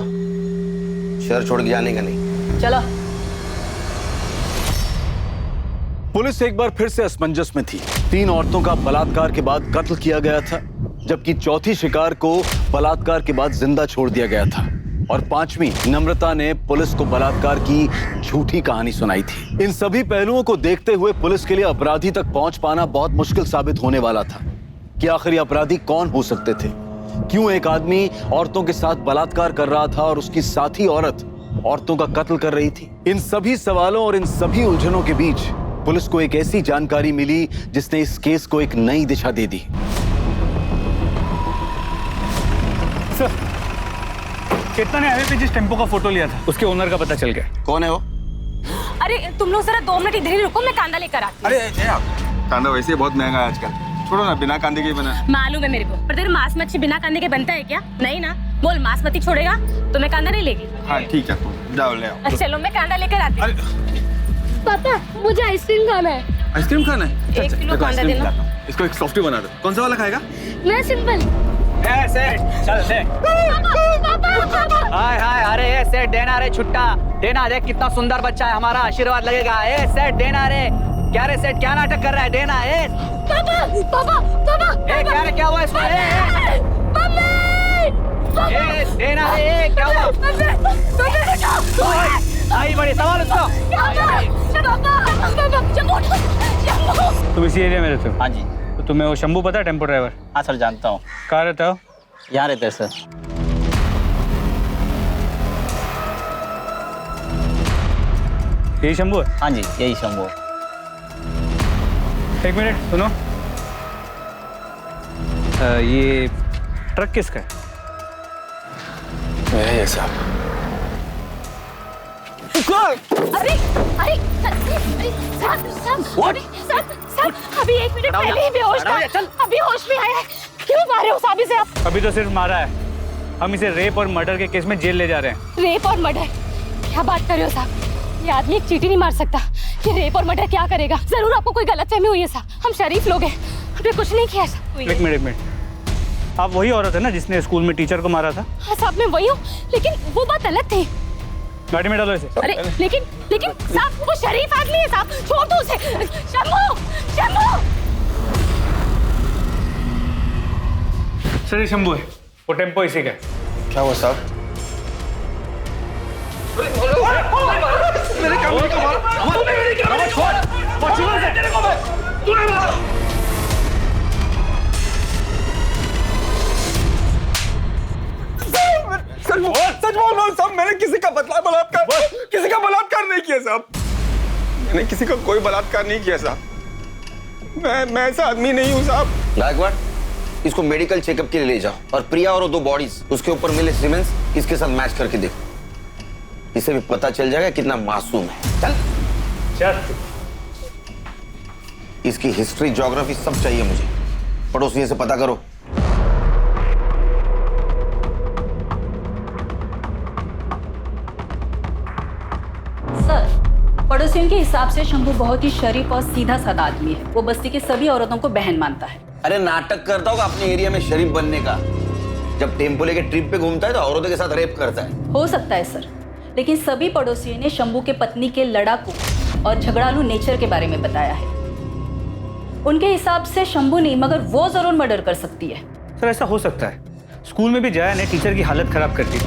शहर छोड़ के जाने का नहीं। चलो। पुलिस एक बार फिर से असमंजस में थी। 3 औरतों का बलात्कार के बाद कत्ल किया गया था, जबकि चौथी शिकार को बलात्कार के बाद जिंदा छोड़ दिया गया था, और 5वीं नम्रता ने पुलिस को बलात्कार की झूठी कहानी सुनाई थी। इन सभी पहलुओं को देखते हुए पुलिस के लिए अपराधी तक पहुंच पाना बहुत मुश्किल साबित होने वाला था कि आखिर ये अपराधी कौन हो सकते थे। क्यों एक आदमी औरतों के साथ बलात्कार कर रहा था और उसकी साथी औरत औरतों का कत्ल कर रही थी? इन सभी सवालों और इन सभी उलझनों के बीच पुलिस को एक ऐसी जानकारी मिली जिसने इस केस को एक नई दिशा दे दी। सर, चेतना ने हाईवे पे जिस टेम्पो का फोटो लिया था उसके ओनर का पता चल गया। कौन है वो? अरे तुम लोग जरा 2 मिनट इधर ही रुको, मैं कांदा लेकर आती हूँ। अरे कांदा वैसे ही बहुत महंगा है आजकल, छोड़ो ना, बिना कांदे के बना। मालूम है मेरे को, पर तेरे मांस मच्छी बिना कांदे के बनता है क्या? नहीं ना, बोल मांस मच्छी छोड़ेगा तो मैं कांदा नहीं लेगी। हाँ ठीक है, तुम जाओ ले आओ। चलो मैं कांदा लेकर आती हूँ। पापा मुझे आइसक्रीम खाना है। आइसक्रीम खाना है? 1 किलो कांदा देना। इसको एक सॉफ्टी बना दो। कौन सा वाला खाएगा? मैं सिंपल। चल दे। हाय हाय, अरे ये सेठ देना रे, छुट्टा देना, देख कितना सुंदर बच्चा है हमारा, आशीर्वाद लगेगा। ए सेठ देना रे, क्या रे सेठ क्या नाटक कर रहा है? देना ए पापा पापा पापा ए क्या रे, क्या हुआ इसको? ए देना रे, ए क्या हुआ? आई बड़ी सवाल उसको। तुम इसी एरिया में रहते हो? हाँ जी। तो तुम्हें वो शंभू पता है, टेम्पो ड्राइवर? हाँ सर जानता हूँ। कहाँ रहता हो? यहाँ रहते हैं सर। यही शंभू है? हाँ जी यही शंभू। 1 मिनट सुनो, ये ट्रक किसका है? मेरा ये साहब। अरे अरे सर, अभी 1 मिनट पहले ही बेहोश था, अभी होश में आया है। क्यों मारे हो साहब इसे आप? अभी तो सिर्फ मारा है, हम इसे रेप और मर्डर के केस में जेल ले जा रहे हैं। रेप और मर्डर? क्या बात कर रहे हो साहब? ये आदमी एक चींटी नहीं मार सकता। ये रेप और मर्डर क्या करेगा? जरूर आपको कोई गलतफहमी हुई है साहब, हम शरीफ लोग हैं, हमने कुछ नहीं किया साहब। 1 मिनट, आप वही औरत है ना जिसने स्कूल में टीचर को मारा था? हाँ साहब मैं वही हूँ, लेकिन वो बात अलग थी। गाड़ी में डालो इसे। अरे लेकिन साहब वो शरीफ आदमी है साहब, छोड़ दो उसे। शंभू शंभू। सर ये शंभू है, वो टेम्पो इसी का है। क्या हुआ साहब? मेरे काम को मारो, मेरे सच बोल साहब, मैंने किसी का बलात्कार नहीं किया साहब। मैंने किसी का कोई बलात्कार नहीं किया साहब। मैं ऐसा आदमी नहीं हूँ साहब। गायकवाड़, इसको मेडिकल चेकअप के लिए ले जाओ और प्रिया और वो 2 बॉडीज उसके ऊपर मिले सीमेंस इसके साथ मैच करके देखो, इसे भी पता चल जाएगा कितना मासूम है। चल। इसकी हिस्ट्री, ज्योग्राफी सब चाहिए मुझे, पड़ोसियों से पता करो। सर, पड़ोसियों के हिसाब से शंभू बहुत ही शरीफ और सीधा साधा आदमी है। वो बस्ती की सभी औरतों को बहन मानता है। अरे नाटक करता होगा अपने एरिया में शरीफ बनने का, जब टेम्पो लेके ट्रिप पे घूमता है तो औरतों के साथ रेप करता है। हो सकता है सर, लेकिन सभी पड़ोसियों ने शंभू के पत्नी के लड़ाकू और झगड़ालू नेचर के बारे में बताया है। उनके हिसाब से शंभू नहीं मगर वो जरूर मर्डर कर सकती है। सर ऐसा हो सकता है, स्कूल में भी जया ने टीचर की हालत खराब कर दी,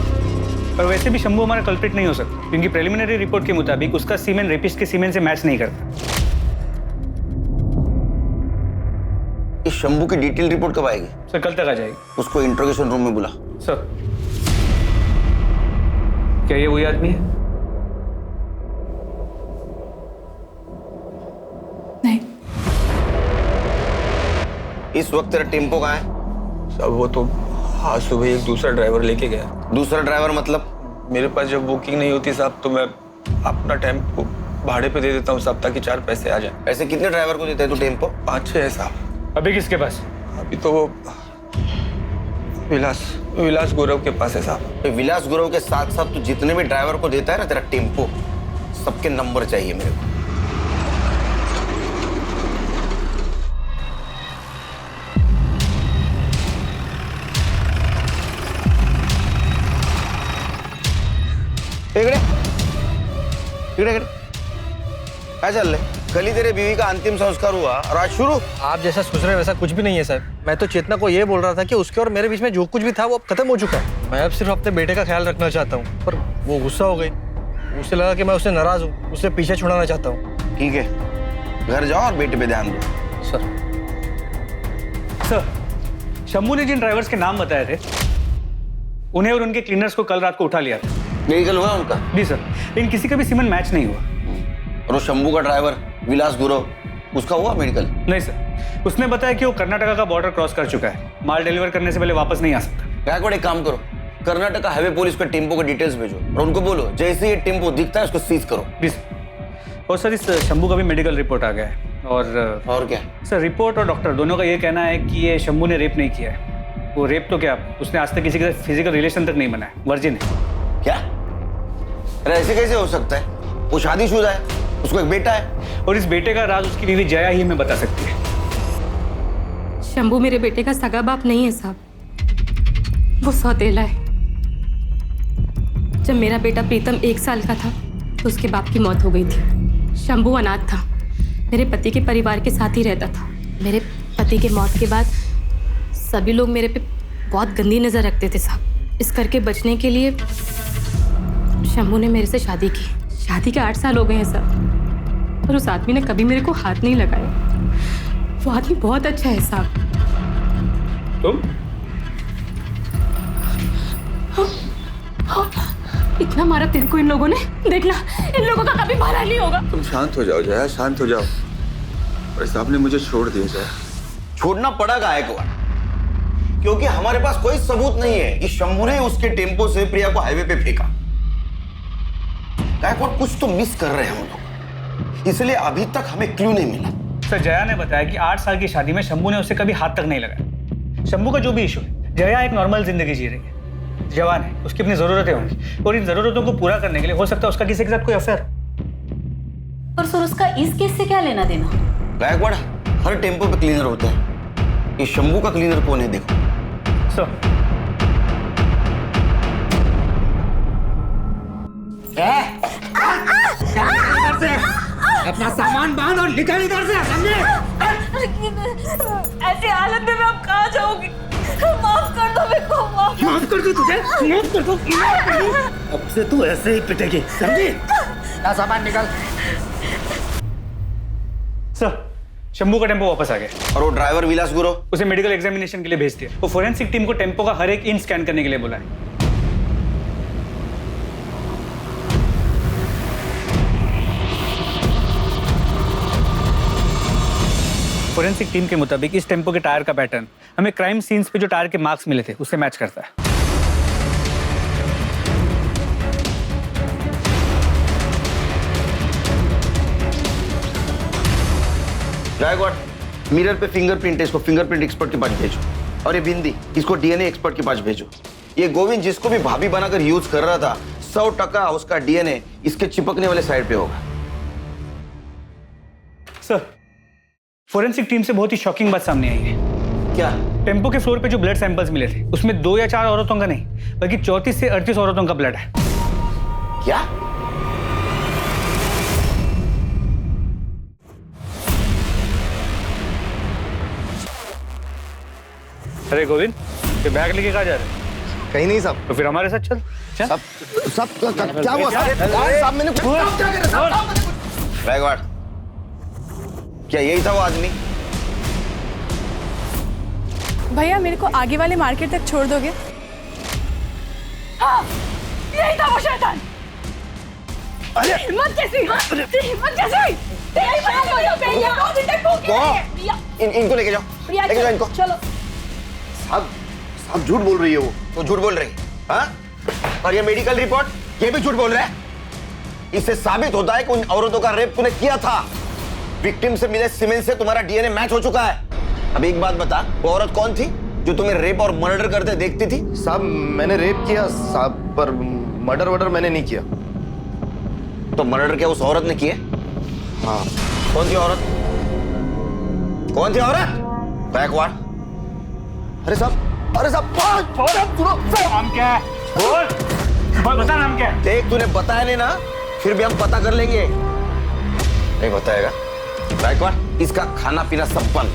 पर वैसे भी शंभू हमारा कल्प्रिट नहीं हो सकता क्योंकि प्रिलिमिनरी रिपोर्ट के मुताबिक उसका सीमेन रेपिस्ट के सीमेन से मैच नहीं करता। इस शंभू की डिटेल रिपोर्ट कब आएगी? सर कल तक आ जाएगी। उसको इंट्रोगेशन रूम में बुला। सर क्या ये वही आदमी है? नहीं। इस वक्त तेरा टेम्पो कहाँ है? साहब वो तो आज सुबह एक दूसरा ड्राइवर लेके गया। दूसरा ड्राइवर मतलब? मेरे पास जब बुकिंग नहीं होती साहब तो मैं अपना टेम्पो भाड़े पे दे देता हूँ साहब, ताकि 4 पैसे आ जाए। ऐसे कितने ड्राइवर को देता है तू टेम्पो? 5-6 है साहब। अभी किसके पास? अभी तो वो विलास गौरव के पास है साहब। विलास गौरव के साथ साथ तू जितने भी ड्राइवर को देता है ना तेरा टेम्पो, सबके नंबर चाहिए मेरे को। क्या चल रहा है? कल ही तेरे बीवी का अंतिम संस्कार हुआ और आज शुरू? आप जैसा सोच रहे हैं वैसा कुछ भी नहीं है सर। मैं तो चेतना को ये बोल रहा था कि उसके और मेरे बीच में जो कुछ भी था वो अब खत्म हो चुका है। मैं अब सिर्फ अपने बेटे का ख्याल रखना चाहता हूँ, पर वो गुस्सा हो गई। उसे लगा कि मैं उससे नाराज हूँ, उससे पीछे छुड़ाना चाहता हूँ। ठीक है, घर जाओ और बेटे पे ध्यान दो। सर शंभू ने जिन ड्राइवर्स के नाम बताए थे उन्हें और उनके क्लीनर्स को कल रात को उठा लिया था। मेडिकल हुआ उनका? जी सर, लेकिन किसी का भी सीमन मैच नहीं हुआ। और वो शंभू का ड्राइवर विलास गुरु, उसका हुआ मेडिकल? नहीं सर, उसने बताया कि वो कर्नाटका का बॉर्डर क्रॉस कर चुका है, माल डिलीवर करने से पहले वापस नहीं आ सकता। गायकवाड़ एक काम करो, कर्नाटका हाईवे पुलिस को टेम्पो के डिटेल्स भेजो और उनको बोलो जैसे ये टेम्पो दिखता है उसको सीज करो। जी सर। और सर इस शंभू का भी मेडिकल रिपोर्ट आ गया है। और क्या सर, रिपोर्ट और डॉक्टर दोनों का ये कहना है कि ये शंभू ने रेप नहीं किया है। वो रेप तो क्या, उसने आज तक किसी के साथ फिजिकल रिलेशन तक नहीं बनाया, वर्जिन है। क्या? अरे ऐसे कैसे हो सकता है? वो शादीशुदा है, उसको एक बेटा है। और इस बेटे का राज उसकी बीवी जया ही हमें बता सकती है। शंभू मेरे बेटे का सगा बाप नहीं है साहब, वो सौतेला है। जब मेरा बेटा प्रीतम 1 साल का था तो उसके बाप की मौत हो गई थी। शंभू अनाथ था, मेरे पति के परिवार के साथ ही रहता था। मेरे पति के मौत के बाद सभी लोग मेरे पे बहुत गंदी नज़र रखते थे साहब। इस करके बचने के लिए शंभू ने मेरे से शादी की। शादी के 8 साल हो गए हैं साहब, और उस आदमी ने कभी मेरे को हाथ नहीं लगाया। वो आदमी बहुत अच्छा है साहब। तुम? इतना मारा तेरे को इन लोगों ने, देखना इन लोगों का कभी भला नहीं होगा। तुम शांत हो जाओ जया, शांत हो जाओ। भाई साहब ने मुझे छोड़ दिया जया। छोड़ना पड़ा गायकवाड़, क्योंकि हमारे पास कोई सबूत नहीं है कि शंभू ने उसके टेम्पो से प्रिया को हाईवे पे फेंका। गायकवाड़ कुछ तो मिस कर रहे हैं हम लोग, इसलिए अभी तक हमें क्लू नहीं मिला। सर, जया ने बताया कि 8 साल की शादी में शंभू ने उसे कभी हाथ तक नहीं लगाया। शंभू का जो भी इशू है, जया एक नॉर्मल जिंदगी जी रही है, जवान है, उसकी अपनी जरूरतें होंगी और इन जरूरतों को पूरा करने के लिए हो सकता है उसका किसी के साथ कोई अफेयर। और सर उसका इस केस से क्या लेना देना? गायकवाड़, हर टेम्पो पे क्लीनर होते हैं, ये शंभू का क्लीनर कौन है देखो। सर अपना सामान बांध और निकल इधर से, समझे? ऐसी हालत में मैं अब कहाँ जाऊंगी? माफ कर दो मेरे को, माफ कर दो तुझे, माफ कर दो। अब से तू ऐसे ही पिटेगी, समझी? ना सामान निकल। सर, शंभू का टेम्पो वापस आ गया। और वो ड्राइवर विलास गुरु, उसे मेडिकल एग्जामिनेशन के लिए भेज दिया। वो फोरेंसिक टीम को टेम्पो का हर एक इंच स्कैन करने के लिए बोला है। फोरेंसिक टीम के मुताबिक इस टेम्पो के टायर का पैटर्न हमें क्राइम सीन्स पे जो टायर के मार्क्स मिले थे उससे मैच करता है। गायकवाड़, मिरर पे फिंगरप्रिंट है, इसको फिंगरप्रिंट एक्सपर्ट के पास भेजो। और ये बिंदी, इसको डीएनए एक्सपर्ट के पास भेजो। ये गोविंद जिसको भी भाभी बनाकर यूज कर रहा था, 100% उसका डीएनए इसके चिपकने वाले साइड पे होगा। सर, फोरेंसिक टीम से बहुत ही शॉकिंग बात सामने आई है। क्या? टेम्पो के फ्लोर पे जो ब्लड सैंपल्स मिले थे उसमें 2 या 4 औरतों का नहीं बल्कि 34 से 38 औरतों का ब्लड है। क्या? अरे गोविंद, ये बैग लेके कहाँ जा रहे हैं? कहीं नहीं साहब। तो फिर हमारे साथ चल। सब क्या हुआ साहब? मैंने गायकवाड़, क्या यही था वो आदमी? भैया मेरे को आगे वाले मार्केट तक छोड़ दोगे? हाँ, यही था वो शैतान। अरे हिम्मत कैसी? हिम्मत कैसी? इनको लेके जाओ, लेके जाओ इनको। चलो। साहब झूठ बोल रही है वो। तो झूठ बोल रही है, हाँ? और ये मेडिकल रिपोर्ट, ये भी झूठ बोल रहा है। इससे साबित होता है कि उन औरतों का रेप तूने किया था। विक्टिम से मिले सीमेंट से तुम्हारा डीएनए मैच हो चुका है। अब एक बात बता, वो औरत कौन थी जो तुम्हें रेप और मर्डर करते देखती थी? साहब मैंने रेप किया साहब, पर मर्डर वर्डर मैंने नहीं किया। तो मर्डर क्या उस औरत ने किया? हाँ। कौन थी औरत? कौन थी औरत? गायकवाड़। अरे साहब, नाम क्या है? बोल, बता नाम क्या है? देख, तूने बताया नहीं ना, फिर भी हम पता कर लेंगे। नहीं बताएगा? गायकवाड़, इसका खाना पीना सब बंद।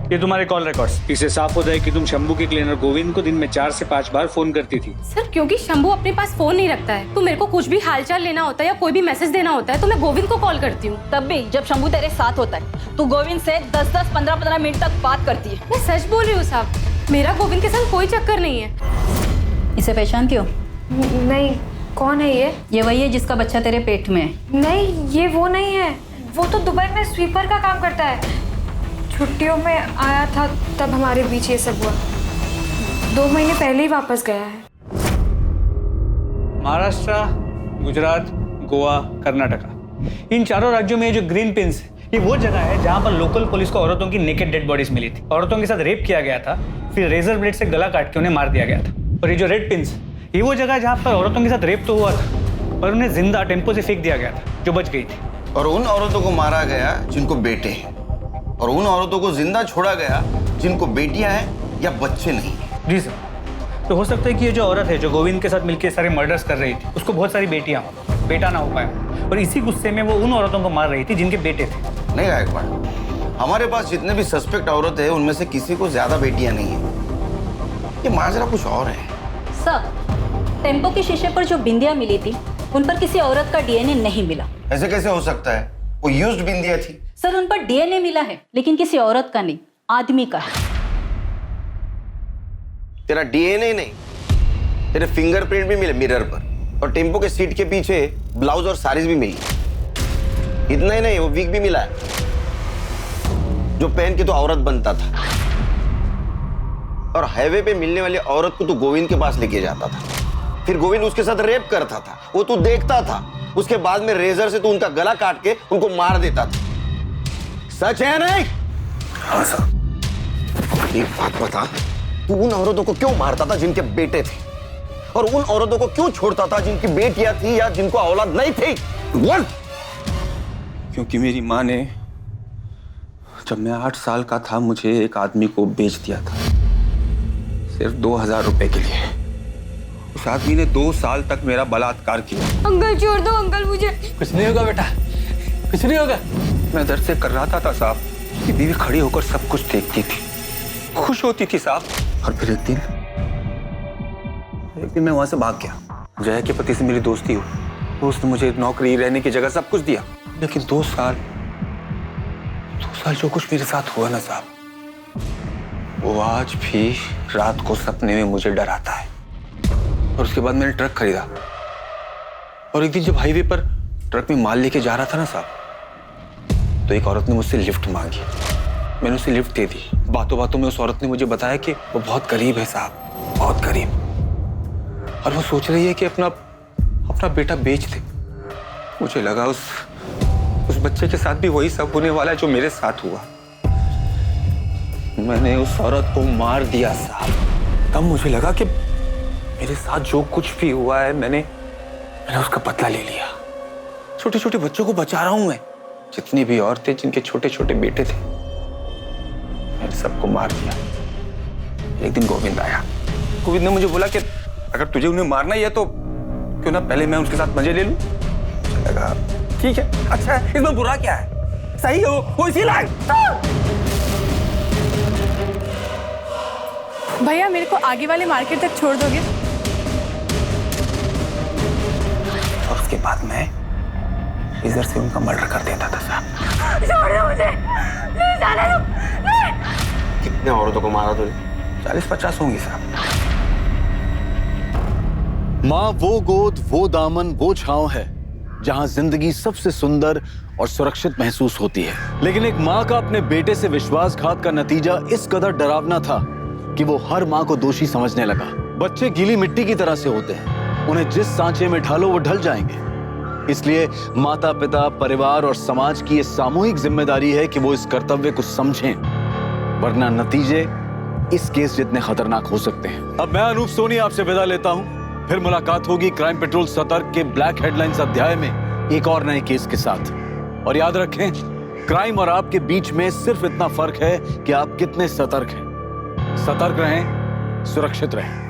ये तुम्हारे कॉल रिकॉर्ड्स। इससे साफ होता है कि तुम शंभू के क्लीनर गोविंद को दिन में 4 से 5 बार फोन करती थी। सर क्योंकि शंभू अपने पास फोन नहीं रखता है, तो मेरे को कुछ भी हालचाल लेना होता है या कोई भी मैसेज देना होता है तो मैं गोविंद को कॉल करती हूँ। तब भी जब शंभू तेरे साथ होता है तू गोविंद से 10-10, 15-15 मिनट तक बात करती है। मैं सच बोल रही हूँ साहब, मेरा गोविंद के साथ कोई चक्कर नहीं है। इसे पहचानती हो? नहीं, कौन है ये? ये वही है जिसका बच्चा तेरे पेट में है। नहीं, ये वो नहीं है। वो तो दुबई में स्वीपर का काम करता है। छुट्टियों में आया था तब हमारे बीच ये सब हुआ। 2 महीने पहले ही वापस गया है। महाराष्ट्र, गुजरात, गोवा, कर्नाटका, इन चारों राज्यों में जो ग्रीन पिंस है, ये वो जगह है जहाँ पर लोकल पुलिस को औरतों की नेकेड डेड बॉडीज मिली थी। औरतों के साथ रेप किया गया था, फिर रेजर ब्लेड से गला काट के उन्हें मार दिया गया था। और ये जो रेड पिंस, ये वो जगह है जहाँ पर औरतों के साथ रेप तो हुआ था पर उन्हें जिंदा टेम्पो से फेंक दिया गया था, जो बच गई थी। और उन औरतों को मारा गया जिनको बेटे हैं, और उन औरतों को जिंदा छोड़ा गया जिनको बेटियां हैं या बच्चे नहीं। जी सर। तो हो सकता है कि ये जो औरत है जो गोविंद के साथ मिलकर सारे मर्डर्स कर रही थी, उसको बहुत सारी बेटियां हो, बेटा ना हो पाया, और इसी गुस्से में वो उन औरतों को मार रही थी जिनके बेटे थे। नहीं गायकवाड़, हमारे पास जितने भी सस्पेक्ट औरत है उनमें से किसी को ज्यादा बेटियां नहीं है। ये माजरा कुछ और है। सर, टेम्पो के शीशे पर जो बिंदियां मिली थी उन पर किसी औरत का डीएनए नहीं मिला। ऐसे कैसे हो सकता है? वो यूज्ड बिंदिया थी। सर, उन पर डीएनए मिला है लेकिन किसी औरत का नहीं, आदमी का है। तेरा डीएनए नहीं, तेरे फिंगरप्रिंट भी मिले मिरर पर, और टेम्पो के सीट के पीछे ब्लाउज और साड़ीज भी मिली। इतना ही नहीं, वो विग भी मिला है जो पहन के तो औरत बनता था। और हाईवे पे मिलने वाली औरत को तू गोविंद के पास लेके जाता था, फिर गोविंद उसके साथ रेप करता था, वो तू देखता था। उसके बाद में रेजर से तू उनका गला काट के उनको मार देता था। सच है नहीं? हाँ सर। एक बात बता, तू उन औरतों को क्यों मारता था जिनके बेटे थे, और उन औरतों को क्यों छोड़ता था जिनकी बेटियां थी या जिनको औलाद नहीं थी? बोल। क्योंकि मेरी माँ ने जब मैं 8 साल का था मुझे एक आदमी को बेच दिया था, सिर्फ 2000 रुपए के लिए। उस आदमी ने 2 साल तक मेरा बलात्कार किया। अंकल छोड़ दो अंकल मुझे। कुछ नहीं होगा बेटा, कुछ नहीं होगा। मैं दर्द से कर रहा था साहब कि बीवी खड़ी होकर सब कुछ देखती थी, खुश होती थी साहब। और फिर एक दिन मैं वहां से भाग गया। जया के पति से मेरी दोस्ती हुई, तो उसने मुझे नौकरी, रहने की जगह, सब कुछ दिया। लेकिन 2 साल जो कुछ मेरे साथ हुआ ना साहब, वो आज भी रात को सपने में मुझे डराता है। और उसके बाद मैंने ट्रक खरीदा, और एक दिन जब हाईवे पर ट्रक में माल लेके जा रहा था ना साहब, तो एक औरत ने मुझसे लिफ्ट मांगी। मैंने उसे लिफ्ट दे दी। बातों बातों में उस औरत ने मुझे बताया कि वो बहुत गरीब है साहब, बहुत गरीब, और वो सोच रही है कि अपना बेटा बेच दे। मुझे लगा उस बच्चे के साथ भी वही सब होने वाला है जो मेरे साथ हुआ। मैंने उस औरत को मार दिया साहब। तब मुझे लगा कि मेरे साथ जो कुछ भी हुआ है मैंने उसका बदला ले लिया। छोटे छोटे बच्चों को बचा रहा हूं मैं। जितनी भी औरतें जिनके छोटे छोटे बेटे थे, मैंने सबको मार दिया। एक दिन गोविंद आया। गोविंद ने मुझे बोला कि अगर तुझे उन्हें मारना ही है तो क्यों ना पहले मैं उसके साथ मजे ले लूं। मुझे लगा ठीक है, अच्छा है, इसमें बुरा क्या है? सही है वो इसी लायक। भैया मेरे को आगे वाले मार्केट तक छोड़ दोगे? और उसके बाद मैं इधर से उनका मर्डर कर देता था साहब। छोड़ दो मुझे, नहीं जाने दो, नहीं। कितने औरतों को मारा तूने? 40-50 होंगी साहब। माँ वो गोद, वो दामन, वो छांव है जहां जिंदगी सबसे सुंदर और सुरक्षित महसूस होती है। लेकिन एक माँ का अपने बेटे से विश्वासघात का नतीजा इस कदर डरावना था कि वो हर माँ को दोषी समझने लगा। बच्चे गीली मिट्टी की तरह से होते हैं, उन्हें जिस सांचे में ढालो वो ढल जाएंगे। इसलिए माता पिता, परिवार और समाज की ये सामूहिक जिम्मेदारी है कि वो इस कर्तव्य को समझें, वरना नतीजे इस केस जितने खतरनाक हो सकते हैं। अब मैं अनूप सोनी आपसे विदा लेता हूं। फिर मुलाकात होगी क्राइम पेट्रोल सतर्क के ब्लैक हेडलाइंस अध्याय में एक और नए केस के साथ। और याद रखें, क्राइम और आपके बीच में सिर्फ इतना फर्क है कि आप कितने सतर्क हैं। सतर्क रहें, सुरक्षित रहें।